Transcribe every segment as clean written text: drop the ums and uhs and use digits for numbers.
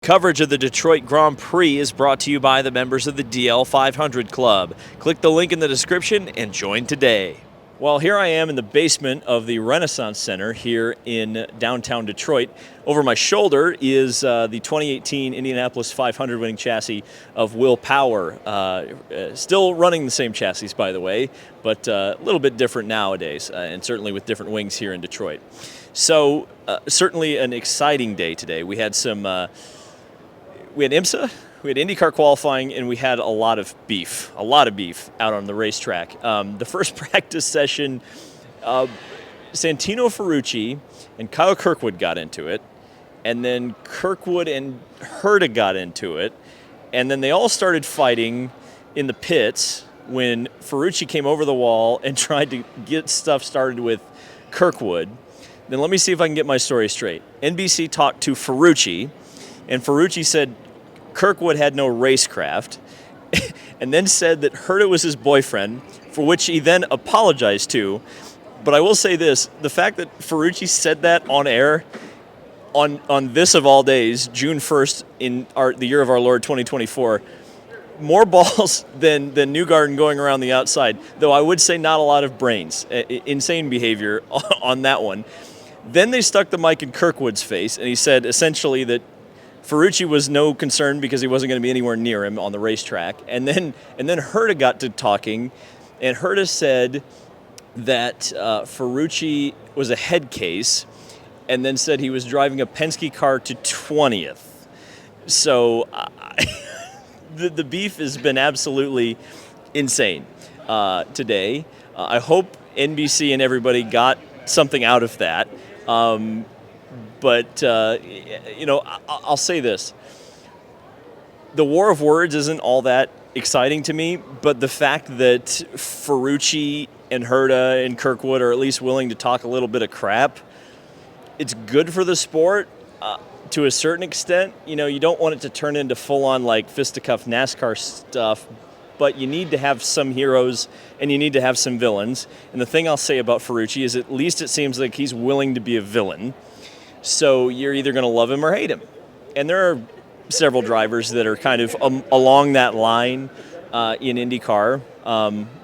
Coverage of the Detroit Grand Prix is brought to you by the members of the DL 500 Club. Click the link in the description and join today. Well, here I am in the basement of the Renaissance Center here in downtown Detroit. Over my shoulder is the 2018 Indianapolis 500 winning chassis of Will Power. Still running the same chassis, by the way, but a little bit different nowadays, and certainly with different wings here in Detroit. So certainly an exciting day today. We had we had IMSA, we had IndyCar qualifying, and we had a lot of beef out on the racetrack. The first practice session, Santino Ferrucci and Kyle Kirkwood got into it, and then Kirkwood and Herta got into it, and then they all started fighting in the pits when Ferrucci came over the wall and tried to get stuff started with Kirkwood. Then let me see if I can get my story straight. NBC talked to Ferrucci, and Ferrucci said Kirkwood had no racecraft, and then said that Herta was his boyfriend, for which he then apologized to. But I will say this, the fact that Ferrucci said that on air, on this of all days, June 1st in the year of our Lord 2024, more balls than Newgarden going around the outside, though I would say not a lot of brains. Insane behavior on that one. Then they stuck the mic in Kirkwood's face, and he said essentially that Ferrucci was no concern because he wasn't going to be anywhere near him on the racetrack. And then Herta got to talking, and Herta said that Ferrucci was a head case, and then said he was driving a Penske car to 20th. So the beef has been absolutely insane today. I hope NBC and everybody got something out of that. But I'll say this. The war of words isn't all that exciting to me, but the fact that Ferrucci and Herta and Kirkwood are at least willing to talk a little bit of crap, it's good for the sport to a certain extent. You know, you don't want it to turn into full-on like fisticuff NASCAR stuff, but you need to have some heroes and you need to have some villains. And the thing I'll say about Ferrucci is at least it seems like he's willing to be a villain. So you're either going to love him or hate him. And there are several drivers that are kind of along that line in IndyCar.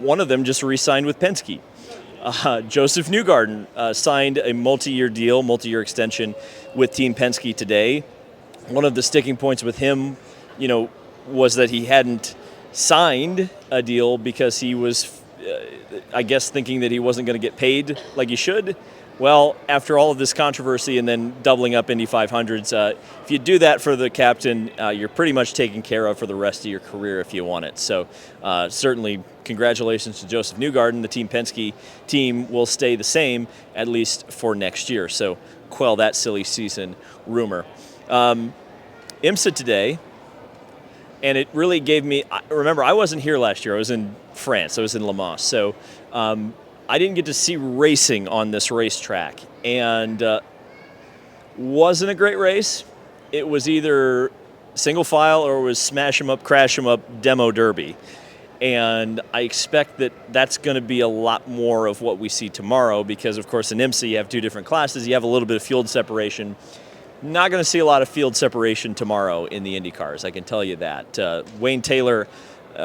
One of them just re-signed with Penske. Joseph Newgarden signed a multi-year extension with Team Penske today. One of the sticking points with him, was that he hadn't signed a deal because he was, I guess, thinking that he wasn't going to get paid like he should. Well, after all of this controversy and then doubling up Indy 500s, if you do that for the captain, you're pretty much taken care of for the rest of your career if you want it. So certainly congratulations to Joseph Newgarden. The Team Penske team will stay the same, at least for next year. So quell that silly season rumor. IMSA today, and it really gave me, remember, I wasn't here last year. I was in France. I was in Le Mans. So I didn't get to see racing on this racetrack, and wasn't a great race. It was either single file or it was smash 'em up, crash 'em up demo derby. And I expect that that's going to be a lot more of what we see tomorrow because, of course, in IMSA you have two different classes. You have a little bit of field separation. Not going to see a lot of field separation tomorrow in the Indy cars, I can tell you that. Wayne Taylor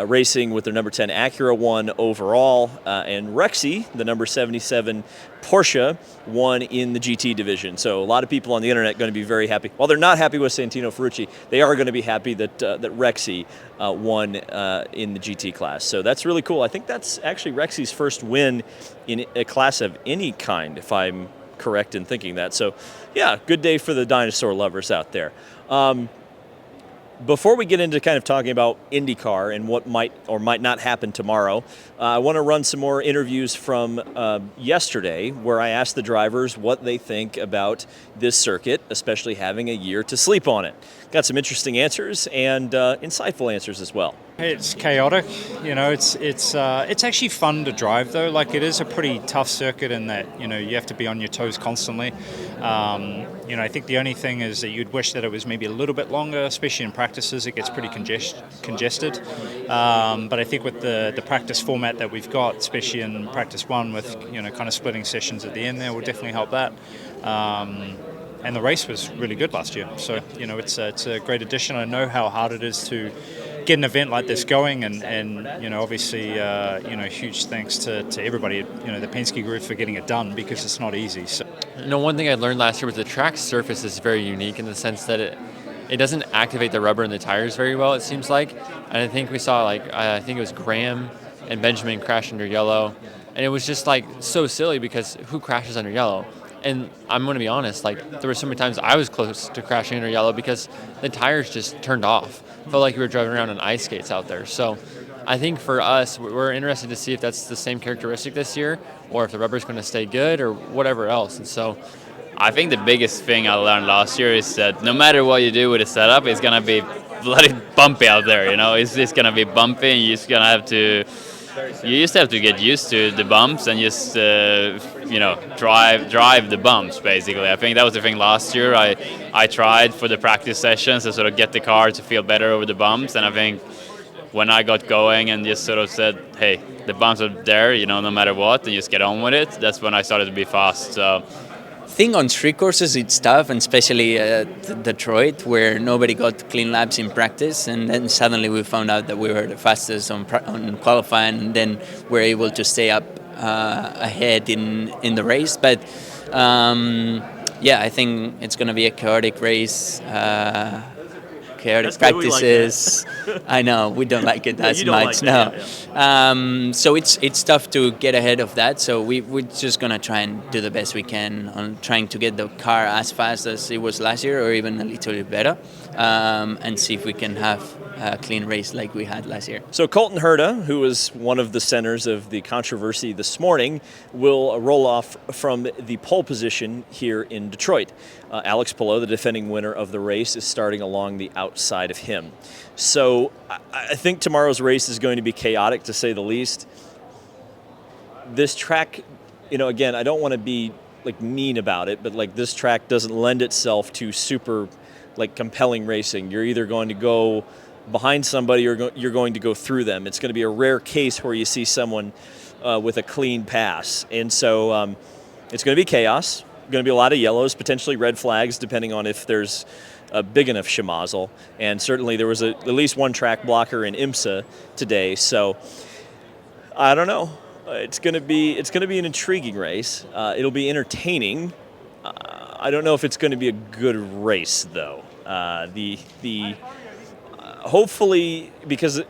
racing with their number 10 Acura won overall, and Rexy, the number 77 Porsche, won in the GT division. So a lot of people on the internet going to be very happy. While they're not happy with Santino Ferrucci, they are going to be happy that Rexy won in the GT class. So that's really cool. I think that's actually Rexy's first win in a class of any kind, if I'm correct in thinking that. So yeah, good day for the dinosaur lovers out there. Before we get into kind of talking about IndyCar and what might or might not happen tomorrow, I want to run some more interviews from yesterday where I asked the drivers what they think about this circuit, especially having a year to sleep on it. Got some interesting answers and insightful answers as well. It's chaotic, it's actually fun to drive though. Like, it is a pretty tough circuit in that, you have to be on your toes constantly. I think the only thing is that you'd wish that it was maybe a little bit longer, especially in practices. It gets pretty congested. But I think with the practice format that we've got, especially in practice one with, kind of splitting sessions at the end there, will definitely help that. and the race was really good last year. So it's a great addition. I know how hard it is to get an event like this going, and obviously huge thanks to everybody, the Penske group for getting it done, because it's not easy. So one thing I learned last year was the track surface is very unique in the sense that it doesn't activate the rubber in the tires very well, it seems like. And I think we saw I think it was Graham and Benjamin crash under yellow, and it was just so silly, because who crashes under yellow? And I'm going to be honest, there were so many times I was close to crashing under yellow because the tires just turned off. Felt like we were driving around on ice skates out there. So I think for us, we're interested to see if that's the same characteristic this year, or if the rubber's going to stay good, or whatever else. And so I think the biggest thing I learned last year is that no matter what you do with the setup, it's going to be bloody bumpy out there. It's just going to be bumpy, and you just have to get used to the bumps and just drive the bumps, basically. I think that was the thing last year. I tried for the practice sessions to sort of get the car to feel better over the bumps, and I think when I got going and just sort of said, hey, the bumps are there, no matter what, and just get on with it, that's when I started to be fast. So Thing on street courses, it's tough, and especially at Detroit, where nobody got clean laps in practice, and then suddenly we found out that we were the fastest on qualifying, and then we're able to stay up ahead in the race. But I think it's going to be a chaotic race. Chaotic practices. Like I know we don't like it as much. Like So it's tough to get ahead of that. So we're just gonna try and do the best we can on trying to get the car as fast as it was last year, or even a little bit better, and see if we can have a clean race like we had last year. So Colton Herta, who was one of the centers of the controversy this morning, will roll off from the pole position here in Detroit. Alex Palou, the defending winner of the race, is starting along the outside of him. So I think tomorrow's race is going to be chaotic, to say the least. This track, again, I don't want to be mean about it, but this track doesn't lend itself to super compelling racing. You're either going to go behind somebody or you're going to go through them. It's going to be a rare case where you see someone with a clean pass. And so it's going to be chaos. Going to be a lot of yellows, potentially red flags, depending on if there's a big enough schmozzle. And certainly there was at least one track blocker in IMSA today. So I don't know. It's going to be an intriguing race. It'll be entertaining. I don't know if it's going to be a good race, though. Hopefully, because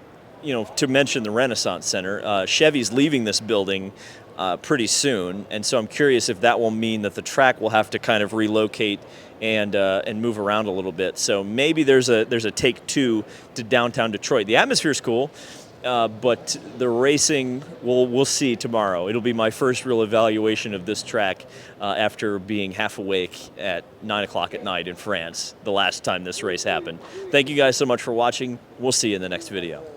to mention the Renaissance Center, Chevy's leaving this building pretty soon, and so I'm curious if that will mean that the track will have to kind of relocate and move around a little bit. So maybe there's a take two to downtown Detroit. The atmosphere's cool, but the racing we'll see tomorrow. It'll be my first real evaluation of this track after being half awake at 9 o'clock at night in France the last time this race happened. Thank you guys so much for watching. We'll see you in the next video.